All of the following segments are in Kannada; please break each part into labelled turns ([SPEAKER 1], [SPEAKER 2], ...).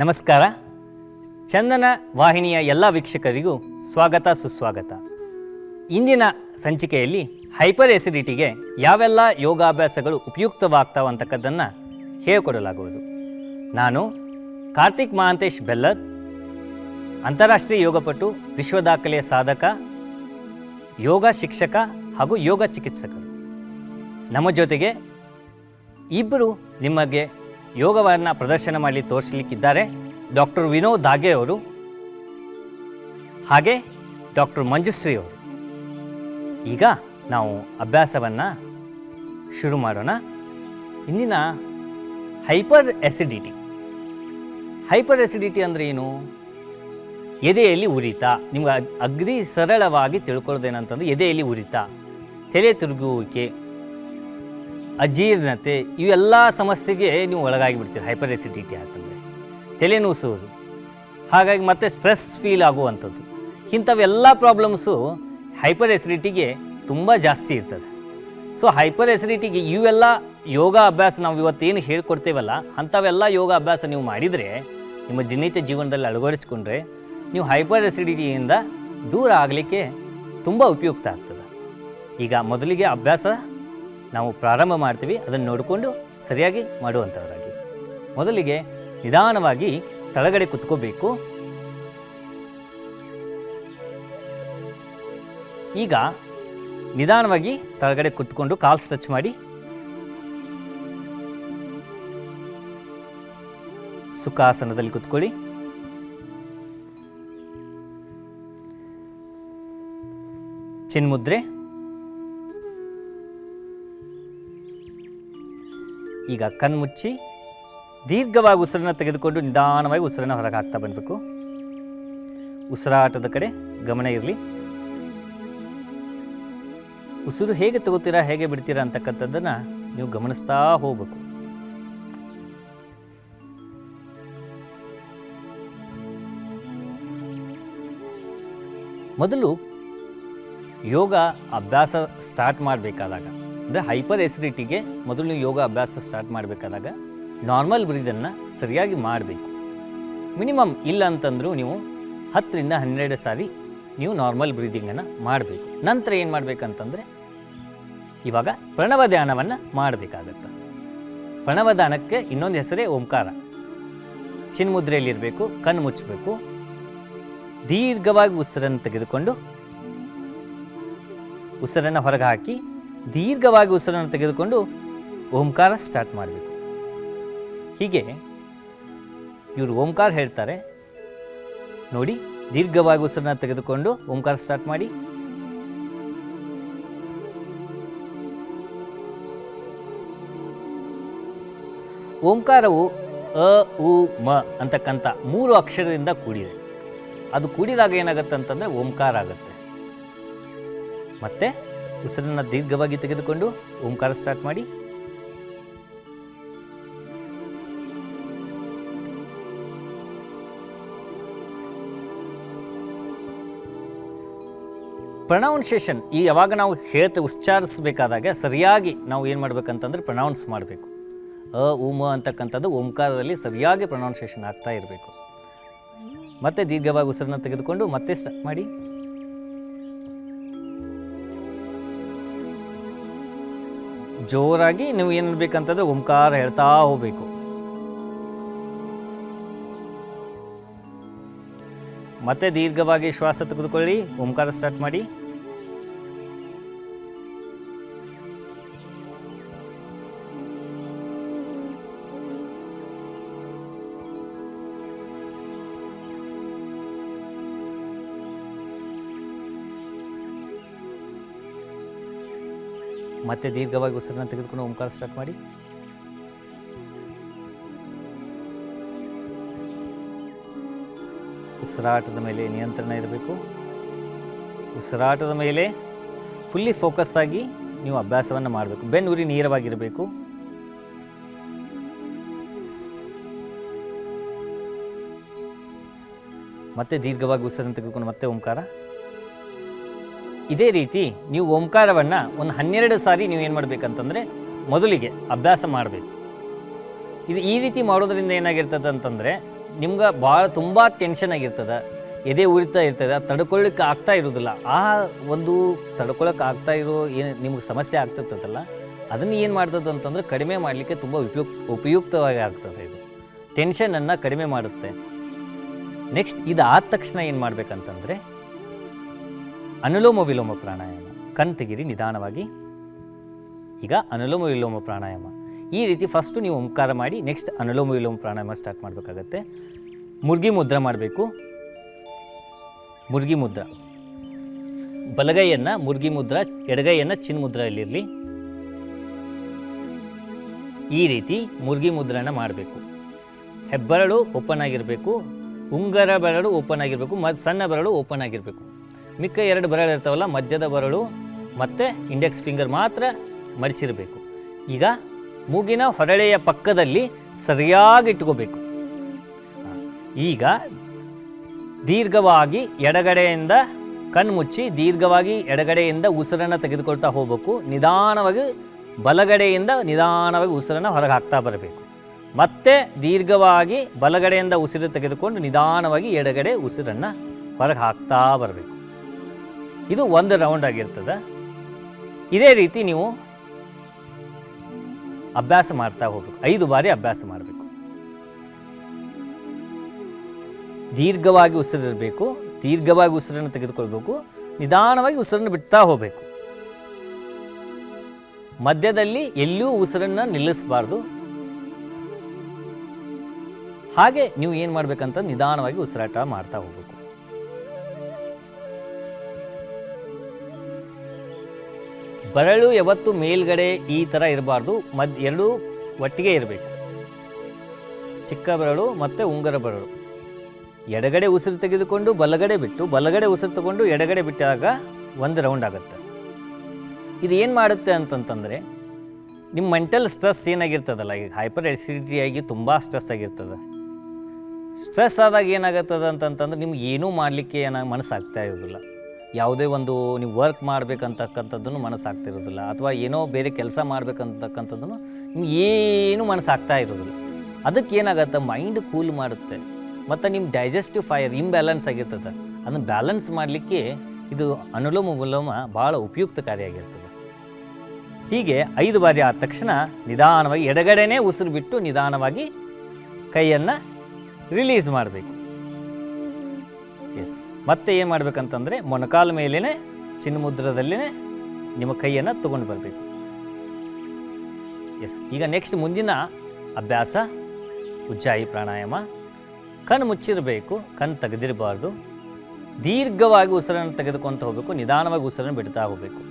[SPEAKER 1] ನಮಸ್ಕಾರ. ಚಂದನ ವಾಹಿನಿಯ ಎಲ್ಲ ವೀಕ್ಷಕರಿಗೂ ಸ್ವಾಗತ ಸುಸ್ವಾಗತ. ಇಂದಿನ ಸಂಚಿಕೆಯಲ್ಲಿ ಹೈಪರ್ ಎಸಿಡಿಟಿಗೆ ಯಾವೆಲ್ಲ ಯೋಗಾಭ್ಯಾಸಗಳು ಉಪಯುಕ್ತವಾಗ್ತಾವೆ ಅಂತಕ್ಕದ್ದನ್ನು ಹೇಳಿಕೊಡಲಾಗುವುದು. ನಾನು ಕಾರ್ತಿಕ್ ಮಹಾಂತೇಶ್ ಬೆಲ್ಲದ್, ಅಂತಾರಾಷ್ಟ್ರೀಯ ಯೋಗಪಟು, ವಿಶ್ವ ದಾಖಲೆಯ ಸಾಧಕ, ಯೋಗ ಶಿಕ್ಷಕ ಹಾಗೂ ಯೋಗ ಚಿಕಿತ್ಸಕರು. ನಮ್ಮ ಜೊತೆಗೆ ಇಬ್ಬರು ನಿಮಗೆ ಯೋಗವನ್ನು ಪ್ರದರ್ಶನ ಮಾಡಿ ತೋರಿಸಲಿಕ್ಕಿದ್ದಾರೆ. ಡಾಕ್ಟರ್ ವಿನೋದ್ ದಾಗೆ ಅವರು ಹಾಗೆ ಡಾಕ್ಟರ್ ಮಂಜುಶ್ರೀ ಅವರು. ಈಗ ನಾವು ಅಭ್ಯಾಸವನ್ನು ಶುರು ಮಾಡೋಣ. ಇಂದಿನ ಹೈಪರ್ ಎಸಿಡಿಟಿ ಅಂದರೆ ಏನು? ಎದೆಯಲ್ಲಿ ಉರಿತ. ನಿಮ್ಗೆ ಅಗದಿ ಸರಳವಾಗಿ ತಿಳ್ಕೊಳ್ಳೋದೇನಂತಂದ್ರೆ ಎದೆಯಲ್ಲಿ ಉರಿತ, ತಲೆ ತಿರುಗುವಿಕೆ, ಅಜೀರ್ಣತೆ, ಇವೆಲ್ಲ ಸಮಸ್ಯೆಗೆ ನೀವು ಒಳಗಾಗಿ ಬಿಡ್ತೀರಿ. ಹೈಪರ್ ಎಸಿಡಿಟಿ ಅಂತಂದರೆ ತಲೆನೂಸುವುದು, ಹಾಗಾಗಿ ಮತ್ತೆ ಸ್ಟ್ರೆಸ್ ಫೀಲ್ ಆಗುವಂಥದ್ದು, ಇಂಥವೆಲ್ಲ ಪ್ರಾಬ್ಲಮ್ಸು ಹೈಪರ್ ಎಸಿಡಿಟಿಗೆ ತುಂಬ ಜಾಸ್ತಿ ಇರ್ತದೆ. ಸೊ ಹೈಪರ್ ಎಸಿಡಿಟಿಗೆ ಇವೆಲ್ಲ ಯೋಗ ಅಭ್ಯಾಸ ನಾವು ಇವತ್ತೇನು ಹೇಳ್ಕೊಡ್ತೇವಲ್ಲ, ಅಂಥವೆಲ್ಲ ಯೋಗ ಅಭ್ಯಾಸ ನೀವು ಮಾಡಿದರೆ, ನಿಮ್ಮ ದಿನನಿತ್ಯ ಜೀವನದಲ್ಲಿ ಅಳವಡಿಸ್ಕೊಂಡ್ರೆ ನೀವು ಹೈಪರ್ ಎಸಿಡಿಟಿಯಿಂದ ದೂರ ಆಗಲಿಕ್ಕೆ ತುಂಬ ಉಪಯುಕ್ತ ಆಗ್ತದೆ. ಈಗ ಮೊದಲಿಗೆ ಅಭ್ಯಾಸ ನಾವು ಪ್ರಾರಂಭ ಮಾಡ್ತೀವಿ, ಅದನ್ನು ನೋಡಿಕೊಂಡು ಸರಿಯಾಗಿ ಮಾಡುವಂಥವರಾಗಿ. ಮೊದಲಿಗೆ ನಿಧಾನವಾಗಿ ತಳಗಡೆ ಕುತ್ಕೋಬೇಕು. ಈಗ ನಿಧಾನವಾಗಿ ತಳಗಡೆ ಕುತ್ಕೊಂಡು ಕಾಲು ಸ್ಟ್ರೆಚ್ ಮಾಡಿ ಸುಖಾಸನದಲ್ಲಿ ಕುತ್ಕೊಳ್ಳಿ. ಚಿನ್ಮುದ್ರೆ. ಈಗ ಕಣ್ಮುಚ್ಚಿ ದೀರ್ಘವಾಗಿ ಉಸಿರನ್ನು ತೆಗೆದುಕೊಂಡು ನಿಧಾನವಾಗಿ ಉಸಿರನ್ನು ಹೊರಗೆ ಹಾಕ್ತಾ ಬರಬೇಕು. ಉಸಿರಾಟದ ಕಡೆ ಗಮನ ಇರಲಿ. ಉಸಿರು ಹೇಗೆ ತಗೋತೀರಾ, ಹೇಗೆ ಬಿಡ್ತೀರಾ ಅಂತಕ್ಕಂಥದ್ದನ್ನು ನೀವು ಗಮನಿಸ್ತಾ ಹೋಗಬೇಕು. ಮೊದಲು ಯೋಗ ಅಭ್ಯಾಸ ಸ್ಟಾರ್ಟ್ ಮಾಡಬೇಕಾದಾಗ, ಅಂದರೆ ಹೈಪರ್ ಎಸಿಡಿಟಿಗೆ ಮೊದಲು ನೀವು ಯೋಗ ಅಭ್ಯಾಸ ಸ್ಟಾರ್ಟ್ ಮಾಡಬೇಕಾದಾಗ ನಾರ್ಮಲ್ ಬ್ರೀದನ್ನು ಸರಿಯಾಗಿ ಮಾಡಬೇಕು. ಮಿನಿಮಮ್ ಇಲ್ಲ ಅಂತಂದರೂ ನೀವು 10ರಿಂದ 12 ಸಾರಿ ನೀವು ನಾರ್ಮಲ್ ಬ್ರೀದಿಂಗನ್ನು ಮಾಡಬೇಕು. ನಂತರ ಏನು ಮಾಡಬೇಕಂತಂದರೆ ಇವಾಗ ಪ್ರಣವ ಧ್ಯಾನವನ್ನು ಮಾಡಬೇಕಾಗತ್ತೆ. ಪ್ರಣವ ಧ್ಯಾನಕ್ಕೆ ಇನ್ನೊಂದು ಹೆಸರೇ ಓಂಕಾರ. ಚಿನ್ಮುದ್ರೆಯಲ್ಲಿರಬೇಕು, ಕಣ್ಣು ಮುಚ್ಚಬೇಕು, ದೀರ್ಘವಾಗಿ ಉಸಿರನ್ನು ತೆಗೆದುಕೊಂಡು ಉಸಿರನ್ನು ಹೊರಗೆ ಹಾಕಿ ದೀರ್ಘವಾಗಿ ಉಸಿರನ್ನು ತೆಗೆದುಕೊಂಡು ಓಂಕಾರ ಸ್ಟಾರ್ಟ್ ಮಾಡಬೇಕು. ಹೀಗೆ ಇವರು ಓಂಕಾರ ಹೇಳ್ತಾರೆ ನೋಡಿ. ದೀರ್ಘವಾಗಿ ಉಸಿರನ್ನು ತೆಗೆದುಕೊಂಡು ಓಂಕಾರ ಸ್ಟಾರ್ಟ್ ಮಾಡಿ. ಓಂಕಾರವು ಅ ಉ ಮ ಅಂತಕ್ಕಂಥ 3 ಅಕ್ಷರದಿಂದ ಕೂಡಿದೆ. ಅದು ಕೂಡಿದಾಗ ಏನಾಗುತ್ತೆ ಅಂತಂದರೆ ಓಂಕಾರ ಆಗುತ್ತೆ. ಮತ್ತೆ ಉಸಿರನ್ನು ದೀರ್ಘವಾಗಿ ತೆಗೆದುಕೊಂಡು ಓಂಕಾರ ಸ್ಟಾರ್ಟ್ ಮಾಡಿ. ಪ್ರೊನೌನ್ಸಿಯೇಷನ್ ಯಾವಾಗ ನಾವು ಉಚ್ಚಾರಿಸಬೇಕಾದಾಗ ಸರಿಯಾಗಿ ನಾವು ಏನು ಮಾಡಬೇಕಂತಂದ್ರೆ ಪ್ರೊನೌನ್ಸ್ ಮಾಡಬೇಕು. ಅ ಉ ಮ ಅಂತಕ್ಕಂಥದ್ದು ಓಂಕಾರದಲ್ಲಿ ಸರಿಯಾಗಿ ಪ್ರೊನೌನ್ಸಿಯೇಷನ್ ಆಗ್ತಾ ಇರಬೇಕು. ಮತ್ತೆ ದೀರ್ಘವಾಗಿ ಉಸಿರನ್ನು ತೆಗೆದುಕೊಂಡು ಮತ್ತೆ ಸ್ಟಾರ್ಟ್ ಮಾಡಿ. ಜೋರಾಗಿ ನೀವು ಏನು ಮಾಡಬೇಕಂತಂದ್ರೆ ಓಂಕಾರ ಹೇಳ್ತಾ ಹೋಗಬೇಕು. ಮತ್ತೆ ದೀರ್ಘವಾಗಿ ಶ್ವಾಸ ತೆಗೆದುಕೊಳ್ಳಿ, ಓಂಕಾರ ಸ್ಟಾರ್ಟ್ ಮಾಡಿ. ಮತ್ತೆ ದೀರ್ಘವಾಗಿ ಉಸಿರನ್ನು ತೆಗೆದುಕೊಂಡು ಓಂಕಾರ ಸ್ಟಾರ್ಟ್ ಮಾಡಿ. ಉಸಿರಾಟದ ಮೇಲೆ ನಿಯಂತ್ರಣ ಇರಬೇಕು. ಉಸಿರಾಟದ ಮೇಲೆ ಫುಲ್ಲಿ ಫೋಕಸ್ ಆಗಿ ನೀವು ಅಭ್ಯಾಸವನ್ನು ಮಾಡಬೇಕು. ಬೆನ್ನುರಿ ನೇರವಾಗಿರಬೇಕು. ಮತ್ತೆ ದೀರ್ಘವಾಗಿ ಉಸಿರನ್ನು ತೆಗೆದುಕೊಂಡು ಮತ್ತೆ ಓಂಕಾರ. ಇದೇ ರೀತಿ ನೀವು ಓಂಕಾರವನ್ನು ಒಂದು 12 ಸಾರಿ ನೀವು ಏನು ಮಾಡಬೇಕಂತಂದರೆ ಮೊದಲಿಗೆ ಅಭ್ಯಾಸ ಮಾಡಬೇಕು. ಇದು ಈ ರೀತಿ ಮಾಡೋದ್ರಿಂದ ಏನಾಗಿರ್ತದೆ ಅಂತಂದರೆ ನಿಮ್ಗೆ ಭಾಳ ತುಂಬ ಟೆನ್ಷನ್ ಆಗಿರ್ತದೆ, ಎದೆ ಉರಿತಾ ಇರ್ತದೆ, ತಡ್ಕೊಳ್ಳಿಕ್ಕೆ ಆಗ್ತಾ ಇರೋದಿಲ್ಲ. ಆ ಒಂದು ತಡ್ಕೊಳ್ಳೋಕೆ ಆಗ್ತಾ ಇರೋ ಏನು ನಿಮ್ಗೆ ಸಮಸ್ಯೆ ಆಗ್ತಿರ್ತದಲ್ಲ, ಅದನ್ನು ಏನು ಮಾಡ್ತದೆ ಅಂತಂದರೆ ಕಡಿಮೆ ಮಾಡಲಿಕ್ಕೆ ತುಂಬ ಉಪಯುಕ್ತವಾಗಿ ಆಗ್ತದೆ. ಇದು ಟೆನ್ಷನನ್ನು ಕಡಿಮೆ ಮಾಡುತ್ತೆ. ನೆಕ್ಸ್ಟ್ ಇದು ಆದ ತಕ್ಷಣ ಏನು ಮಾಡಬೇಕಂತಂದರೆ ಅನುಲೋಮ ವಿಲೋಮ ಪ್ರಾಣಾಯಾಮ. ಕಣ್ ತೆಗಿರಿ ನಿಧಾನವಾಗಿ. ಈಗ ಅನುಲೋಮ ವಿಲೋಮ ಪ್ರಾಣಾಯಾಮ ಈ ರೀತಿ ಫಸ್ಟು ನೀವು ಓಂಕಾರ ಮಾಡಿ ನೆಕ್ಸ್ಟ್ ಅನುಲೋಮ ವಿಲೋಮ ಪ್ರಾಣಾಯಾಮ ಸ್ಟಾರ್ಟ್ ಮಾಡಬೇಕಾಗತ್ತೆ. ಮುರ್ಗಿ ಮುದ್ರ ಮಾಡಬೇಕು. ಮುರ್ಗಿ ಮುದ್ರ, ಬಲಗೈಯನ್ನು ಮುರ್ಗಿ ಮುದ್ರ, ಎಡಗೈಯನ್ನು ಚಿನ್ ಮುದ್ರೆಯಲ್ಲಿರಲಿ. ಈ ರೀತಿ ಮುರ್ಗಿ ಮುದ್ರನ ಮಾಡಬೇಕು. ಹೆಬ್ಬರಳು ಓಪನ್ ಆಗಿರಬೇಕು, ಉಂಗರ ಬೆರಳು ಓಪನ್ ಆಗಿರಬೇಕು, ಸಣ್ಣ ಬೆರಳು ಓಪನ್ ಆಗಿರಬೇಕು. ಮಿಕ್ಕ 2 ಬೆರಳು ಇರ್ತಾವಲ್ಲ, ಮಧ್ಯದ ಬೆರಳು ಮತ್ತು ಇಂಡೆಕ್ಸ್ ಫಿಂಗರ್ ಮಾತ್ರ ಮಡಚಿರಬೇಕು. ಈಗ ಮೂಗಿನ ಹೊರಳೆಯ ಪಕ್ಕದಲ್ಲಿ ಸರಿಯಾಗಿ ಇಟ್ಕೋಬೇಕು. ಈಗ ದೀರ್ಘವಾಗಿ ಎಡಗಡೆಯಿಂದ ಕಣ್ಣು ಮುಚ್ಚಿ ದೀರ್ಘವಾಗಿ ಎಡಗಡೆಯಿಂದ ಉಸಿರನ್ನು ತೆಗೆದುಕೊಳ್ತಾ ಹೋಗಬೇಕು. ನಿಧಾನವಾಗಿ ಬಲಗಡೆಯಿಂದ ನಿಧಾನವಾಗಿ ಉಸಿರನ್ನು ಹೊರಗೆ ಹಾಕ್ತಾ ಬರಬೇಕು. ಮತ್ತೆ ದೀರ್ಘವಾಗಿ ಬಲಗಡೆಯಿಂದ ಉಸಿರು ತೆಗೆದುಕೊಂಡು ನಿಧಾನವಾಗಿ ಎಡಗಡೆ ಉಸಿರನ್ನು ಹೊರಗೆ ಹಾಕ್ತಾ ಬರಬೇಕು. ಇದು 1 ರೌಂಡ್ ಆಗಿರ್ತದೆ. ಇದೇ ರೀತಿ ನೀವು ಅಭ್ಯಾಸ ಮಾಡ್ತಾ ಹೋಗಬೇಕು. 5 ಬಾರಿ ಅಭ್ಯಾಸ ಮಾಡಬೇಕು. ದೀರ್ಘವಾಗಿ ಉಸಿರಿರಬೇಕು, ದೀರ್ಘವಾಗಿ ಉಸಿರನ್ನು ತೆಗೆದುಕೊಳ್ಬೇಕು, ನಿಧಾನವಾಗಿ ಉಸಿರನ್ನು ಬಿಡ್ತಾ ಹೋಗಬೇಕು. ಮಧ್ಯದಲ್ಲಿ ಎಲ್ಲೂ ಉಸಿರನ್ನು ನಿಲ್ಲಿಸಬಾರ್ದು. ಹಾಗೆ ನೀವು ಏನು ಮಾಡಬೇಕಂತ ನಿಧಾನವಾಗಿ ಉಸಿರಾಟ ಮಾಡ್ತಾ ಹೋಗಬೇಕು. ಬೆರಳು ಯಾವತ್ತು ಮೇಲ್ಗಡೆ ಈ ಥರ ಇರಬಾರ್ದು, ಎರಡೂ ಒಟ್ಟಿಗೆ ಇರಬೇಕು. ಚಿಕ್ಕ ಬೆರಳು ಮತ್ತು ಉಂಗರ ಬೆರಳು. ಎಡಗಡೆ ಉಸಿರು ತೆಗೆದುಕೊಂಡು ಬಲಗಡೆ ಬಿಟ್ಟು, ಬಲಗಡೆ ಉಸಿರು ತಗೊಂಡು ಎಡಗಡೆ ಬಿಟ್ಟಾಗ 1 ರೌಂಡ್ ಆಗುತ್ತೆ. ಇದು ಏನು ಮಾಡುತ್ತೆ ಅಂತಂತಂದರೆ ನಿಮ್ಮ ಮೆಂಟಲ್ ಸ್ಟ್ರೆಸ್ ಏನಾಗಿರ್ತದಲ್ಲ, ಈಗ ಹೈಪರ್ ಎಸಿಡಿಟಿ ಆಗಿ ತುಂಬ ಸ್ಟ್ರೆಸ್ ಆಗಿರ್ತದೆ. ಸ್ಟ್ರೆಸ್ ಆದಾಗ ಏನಾಗುತ್ತದೆ ಅಂತಂತಂದ್ರೆ ನಿಮ್ಗೆ ಏನೂ ಮಾಡಲಿಕ್ಕೆ ಮನಸ್ಸಾಗ್ತಾ ಇರೋದಿಲ್ಲ. ಯಾವುದೇ ಒಂದು ನೀವು ವರ್ಕ್ ಮಾಡಬೇಕಂತಕ್ಕಂಥದ್ದನ್ನು ಮನಸ್ಸಾಗ್ತಿರೋದಿಲ್ಲ, ಅಥವಾ ಏನೋ ಬೇರೆ ಕೆಲಸ ಮಾಡಬೇಕಂತಕ್ಕಂಥದ್ದನ್ನು ನಿಮ್ಗೆ ಏನೂ ಮನಸ್ಸಾಗ್ತಾ ಇರೋದಿಲ್ಲ. ಅದಕ್ಕೆ ಏನಾಗುತ್ತೆ, ಮೈಂಡ್ ಕೂಲ್ ಮಾಡುತ್ತೆ. ಮತ್ತು ನಿಮ್ಮ ಡೈಜೆಸ್ಟಿವ್ ಫೈರ್ ಇಂಬ್ಯಾಲೆನ್ಸ್ ಆಗಿರ್ತದೆ, ಅದನ್ನು ಬ್ಯಾಲೆನ್ಸ್ ಮಾಡಲಿಕ್ಕೆ ಇದು ಅನುಲೋಮ ವಿಲೋಮ ಭಾಳ ಉಪಯುಕ್ತಕಾರಿಯಾಗಿರ್ತದೆ. ಹೀಗೆ 5 ಬಾರಿ ಆದ ತಕ್ಷಣ ನಿಧಾನವಾಗಿ ಎಡಗಡೆನೇ ಉಸಿರು ಬಿಟ್ಟು ನಿಧಾನವಾಗಿ ಕೈಯನ್ನು ರಿಲೀಸ್ ಮಾಡಬೇಕು. ಎಸ್, ಮತ್ತೆ ಏನು ಮಾಡಬೇಕಂತಂದರೆ ಮೊಣಕಾಲ ಮೇಲೇ ಚಿನ್ಮುದ್ರದಲ್ಲೇ ನಿಮ್ಮ ಕೈಯನ್ನು ತೊಗೊಂಡು ಬರಬೇಕು. ಎಸ್, ಈಗ ನೆಕ್ಸ್ಟ್ ಮುಂದಿನ ಅಭ್ಯಾಸ ಉಜ್ಜಾಯಿ ಪ್ರಾಣಾಯಾಮ. ಕಣ್ಣು ಮುಚ್ಚಿರಬೇಕು, ಕಣ್ಣು ತೆಗೆದಿರಬಾರ್ದು. ದೀರ್ಘವಾಗಿ ಉಸಿರನ್ನು ತೆಗೆದುಕೊತ ಹೋಗಬೇಕು, ನಿಧಾನವಾಗಿ ಉಸಿರನ್ನು ಬಿಡ್ತಾ ಹೋಗಬೇಕು.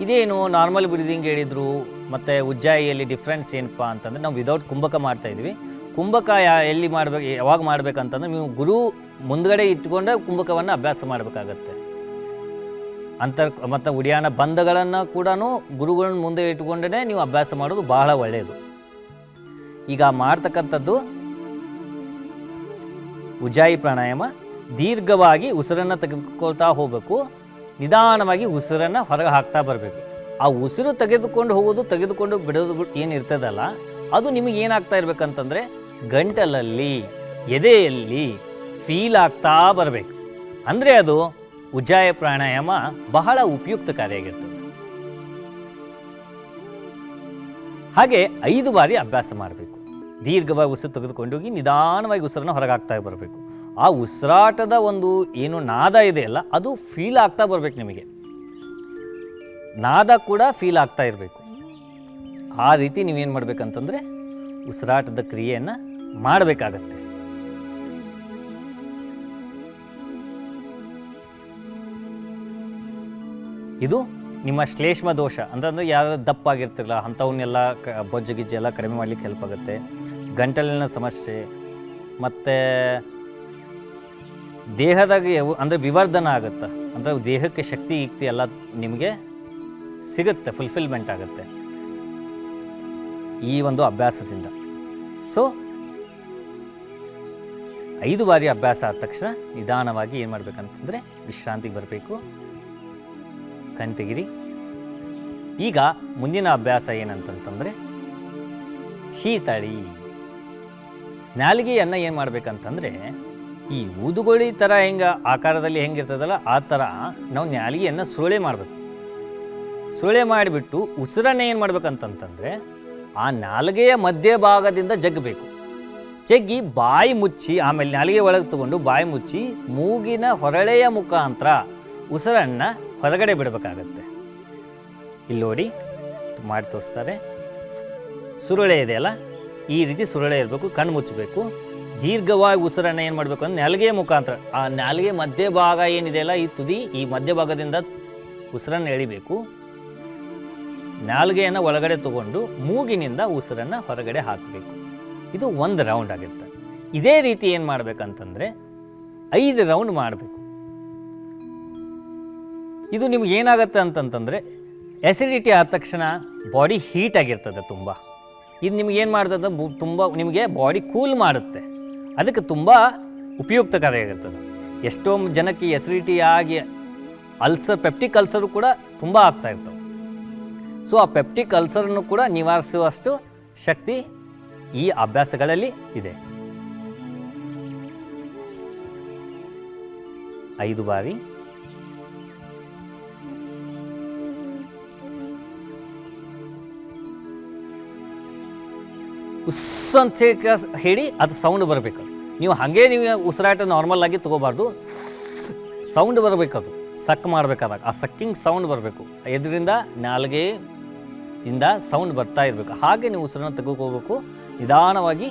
[SPEAKER 1] ಇದೇನು ನಾರ್ಮಲ್ ಬ್ರೀದಿಂಗ್ ಹೇಳಿದರು, ಮತ್ತು ಉಜ್ಜಾಯಿಯಲ್ಲಿ ಡಿಫ್ರೆನ್ಸ್ ಏನಪ್ಪ ಅಂತಂದರೆ ನಾವು ವಿದೌಟ್ ಕುಂಭಕ ಮಾಡ್ತಾಯಿದ್ವಿ. ಕುಂಭಕ ಎಲ್ಲಿ ಮಾಡಬೇಕು, ಯಾವಾಗ ಮಾಡಬೇಕಂತಂದ್ರೆ ನೀವು ಗುರು ಮುಂದ್ಗಡೆ ಇಟ್ಕೊಂಡೆ ಕುಂಭಕವನ್ನು ಅಭ್ಯಾಸ ಮಾಡಬೇಕಾಗತ್ತೆ. ಮತ್ತು ಉಡಿಯಾನ ಬಂಧಗಳನ್ನು ಕೂಡ ಗುರುಗಳನ್ನ ಮುಂದೆ ಇಟ್ಕೊಂಡೇ ನೀವು ಅಭ್ಯಾಸ ಮಾಡೋದು ಬಹಳ ಒಳ್ಳೆಯದು. ಈಗ ಮಾಡ್ತಕ್ಕಂಥದ್ದು ಉಜ್ಜಾಯಿ ಪ್ರಾಣಾಯಾಮ. ದೀರ್ಘವಾಗಿ ಉಸಿರನ್ನು ತೆಗೆದುಕೊಳ್ತಾ ಹೋಗಬೇಕು, ನಿಧಾನವಾಗಿ ಉಸಿರನ್ನು ಹೊರಗೆ ಹಾಕ್ತಾ ಬರಬೇಕು. ಆ ಉಸಿರು ತೆಗೆದುಕೊಂಡು ಹೋಗೋದು ತೆಗೆದುಕೊಂಡು ಬಿಡೋದು ಏನಿರ್ತದಲ್ಲ, ಅದು ನಿಮಗೆ ಏನಾಗ್ತಾ ಇರಬೇಕಂತಂದರೆ ಗಂಟಲಲ್ಲಿ ಎದೆಯಲ್ಲಿ ಫೀಲ್ ಆಗ್ತಾ ಬರಬೇಕು. ಅಂದರೆ ಅದು ಉಜ್ಜಾಯ ಪ್ರಾಣಾಯಾಮ ಬಹಳ ಉಪಯುಕ್ತಕಾರಿಯಾಗಿರ್ತದೆ. ಹಾಗೆ 5 ಬಾರಿ ಅಭ್ಯಾಸ ಮಾಡಬೇಕು. ದೀರ್ಘವಾಗಿ ಉಸಿರು ತೆಗೆದುಕೊಂಡೋಗಿ ನಿಧಾನವಾಗಿ ಉಸಿರನ್ನು ಹೊರಗೆ ಹಾಕ್ತಾ ಬರಬೇಕು. ಆ ಉಸಿರಾಟದ ಒಂದು ಏನು ನಾದ ಇದೆಯಲ್ಲ, ಅದು ಫೀಲ್ ಆಗ್ತಾ ಬರಬೇಕು. ನಿಮಗೆ ನಾದ ಕೂಡ ಫೀಲ್ ಆಗ್ತಾ ಇರಬೇಕು. ಆ ರೀತಿ ನೀವೇನು ಮಾಡಬೇಕಂತಂದರೆ ಉಸಿರಾಟದ ಕ್ರಿಯೆಯನ್ನು ಮಾಡಬೇಕಾಗತ್ತೆ. ಇದು ನಿಮ್ಮ ಶ್ಲೇಷ್ಮ ದೋಷ ಅಂತಂದರೆ ಯಾರು ದಪ್ಪಾಗಿರ್ತಿರಲ್ಲ ಅಂಥವನ್ನೆಲ್ಲ ಬೊಜ್ಜು ಗಿಜ್ಜೆಲ್ಲ ಕಡಿಮೆ ಮಾಡಲಿಕ್ಕೆ ಹೆಲ್ಪ್ ಆಗುತ್ತೆ. ಗಂಟಲಿನ ಸಮಸ್ಯೆ ಮತ್ತು ದೇಹದಾಗೆ ಅಂದರೆ ವಿವರ್ಧನ ಆಗುತ್ತೆ, ಅಂದರೆ ದೇಹಕ್ಕೆ ಶಕ್ತಿ ಯುಕ್ತಿ ಎಲ್ಲ ನಿಮಗೆ ಸಿಗುತ್ತೆ, ಫುಲ್ಫಿಲ್ಮೆಂಟ್ ಆಗುತ್ತೆ ಈ ಒಂದು ಅಭ್ಯಾಸದಿಂದ. ಸೊ 5 ಬಾರಿ ಅಭ್ಯಾಸ ಆದ ತಕ್ಷಣ ನಿಧಾನವಾಗಿ ಏನು ಮಾಡಬೇಕಂತಂದರೆ ವಿಶ್ರಾಂತಿಗೆ ಬರಬೇಕು. ಕಣ್ ತೆಗಿರಿ. ಈಗ ಮುಂದಿನ ಅಭ್ಯಾಸ ಏನಂತಂತಂದರೆ ಶೀತಳಿ. ನಾಲಿಗೆಯನ್ನು ಏನು ಮಾಡಬೇಕಂತಂದರೆ ಈ ಊದುಗೋಳಿ ಥರ ಹೆಂಗೆ ಆಕಾರದಲ್ಲಿ ಹೆಂಗಿರ್ತದಲ್ಲ ಆ ಥರ ನಾವು ನಾಲಿಗೆಯನ್ನು ಸುರುಳೆ ಮಾಡಬೇಕು. ಸುರುಳೆ ಮಾಡಿಬಿಟ್ಟು ಉಸಿರನ್ನು ಏನು ಮಾಡ್ಬೇಕಂತಂತಂದರೆ ಆ ನಾಲಿಗೆಯ ಮಧ್ಯಭಾಗದಿಂದ ಜಗ್ಗಬೇಕು. ಜಗ್ಗಿ ಬಾಯಿ ಮುಚ್ಚಿ ಆಮೇಲೆ ನಾಲಿಗೆ ಒಳಗೆ ತಗೊಂಡು ಬಾಯಿ ಮುಚ್ಚಿ ಮೂಗಿನ ಹೊರಳೆಯ ಮುಖಾಂತರ ಉಸಿರನ್ನು ಹೊರಗಡೆ ಬಿಡಬೇಕಾಗತ್ತೆ. ಇಲ್ಲಿ ನೋಡಿ ಮಾಡಿ ತೋರಿಸ್ತಾರೆ. ಸುರುಳೆ ಇದೆಯಲ್ಲ, ಈ ರೀತಿ ಸುರುಳೆ ಇರಬೇಕು, ಕಣ್ಣು ಮುಚ್ಚಬೇಕು. ದೀರ್ಘವಾಗಿ ಉಸಿರನ್ನು ಏನು ಮಾಡಬೇಕು ಅಂದರೆ ನಾಲಿಗೆಯ ಮುಖಾಂತರ ಆ ನಾಲಿಗೆ ಮಧ್ಯಭಾಗ ಏನಿದೆಯಲ್ಲ ಈ ತುದಿ, ಈ ಮಧ್ಯಭಾಗದಿಂದ ಉಸಿರನ್ನು ಎಳಿಬೇಕು. ನಾಲಿಗೆಯನ್ನು ಒಳಗಡೆ ತಗೊಂಡು ಮೂಗಿನಿಂದ ಉಸಿರನ್ನು ಹೊರಗಡೆ ಹಾಕಬೇಕು. ಇದು ಒಂದು ರೌಂಡ್ ಆಗಿರ್ತದೆ. ಇದೇ ರೀತಿ ಏನು ಮಾಡಬೇಕಂತಂದರೆ 5 ರೌಂಡ್ ಮಾಡಬೇಕು. ಇದು ನಿಮ್ಗೆ ಏನಾಗುತ್ತೆ ಅಂತಂತಂದರೆ ಎಸಿಡಿಟಿ ಆದ ತಕ್ಷಣ ಬಾಡಿ ಹೀಟ್ ಆಗಿರ್ತದೆ ತುಂಬ. ಇದು ನಿಮ್ಗೆ ಏನು ಮಾಡ್ತದೆ, ತುಂಬ ನಿಮಗೆ ಬಾಡಿ ಕೂಲ್ ಮಾಡುತ್ತೆ. ಅದಕ್ಕೆ ತುಂಬ ಉಪಯುಕ್ತಕಾರಿಯಾಗಿರ್ತದೆ. ಎಷ್ಟೋ ಜನಕ್ಕೆ ಎಸಿಡಿಟಿ ಆಗಿ ಅಲ್ಸರ್, ಪೆಪ್ಟಿಕ್ ಅಲ್ಸರು ಕೂಡ ತುಂಬ ಆಗ್ತಾ ಇರ್ತವೆ. ಸೊ ಆ ಪೆಪ್ಟಿಕ್ ಅಲ್ಸರನ್ನು ಕೂಡ ನಿವಾರಿಸುವಷ್ಟು ಶಕ್ತಿ ಈ ಅಭ್ಯಾಸಗಳಲ್ಲಿ ಇದೆ. 5 ಬಾರಿ ಉಸ್ ಅಂತ ಹೇಳಿ ಅದು ಸೌಂಡ್ ಬರಬೇಕು. ನೀವು ಹಾಗೆ ನೀವು ಉಸಿರಾಟ ನಾರ್ಮಲ್ ಆಗಿ ತಗೋಬಾರ್ದು, ಸೌಂಡ್ ಬರಬೇಕದು, ಸಕ್ ಮಾಡಬೇಕಾದಾಗ ಆ ಸಕ್ಕಿಂಗ್ ಸೌಂಡ್ ಬರಬೇಕು. ಇದರಿಂದ ನಾಲಿಗೆಯಿಂದ ಸೌಂಡ್ ಬರ್ತಾ ಇರಬೇಕು. ಹಾಗೆ ನೀವು ಉಸಿರನ್ನು ತೆಗೆದುಕೋಬೇಕು. ನಿಧಾನವಾಗಿ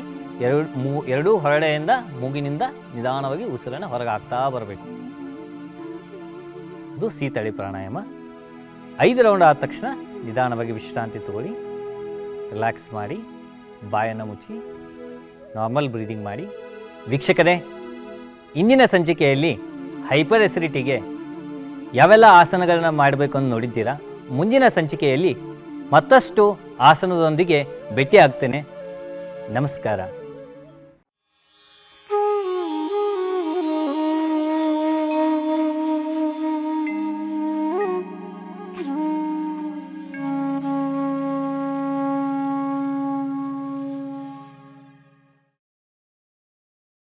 [SPEAKER 1] ಎರಡೂ ಹೊರಡೆಯಿಂದ ಮೂಗಿನಿಂದ ನಿಧಾನವಾಗಿ ಉಸಿರನ್ನು ಹೊರಗೆ ಹಾಕ್ತಾ ಬರಬೇಕು. ಇದು ಶೀತಳಿ ಪ್ರಾಣಾಯಾಮ. 5 ರೌಂಡ್ ಆದ ತಕ್ಷಣ ನಿಧಾನವಾಗಿ ವಿಶ್ರಾಂತಿ ತಗೊಳ್ಳಿ, ರಿಲ್ಯಾಕ್ಸ್ ಮಾಡಿ, ಬಾಯನ್ನು ಮುಚ್ಚಿ ನಾರ್ಮಲ್ ಬ್ರೀದಿಂಗ್ ಮಾಡಿ. ವೀಕ್ಷಕರೇ, ಇಂದಿನ ಸಂಚಿಕೆಯಲ್ಲಿ ಹೈಪರ್ ಎಸಿಡಿಟಿಗೆ ಯಾವೆಲ್ಲ ಆಸನಗಳನ್ನ ಮಾಡಬೇಕು ಅಂತ ನೋಡಿದ್ದೀರಾ. ಮುಂದಿನ ಸಂಚಿಕೆಯಲ್ಲಿ ಮತ್ತಷ್ಟು ಆಸನದೊಂದಿಗೆ ಭೇಟಿ ಆಗ್ತೇನೆ. ನಮಸ್ಕಾರ.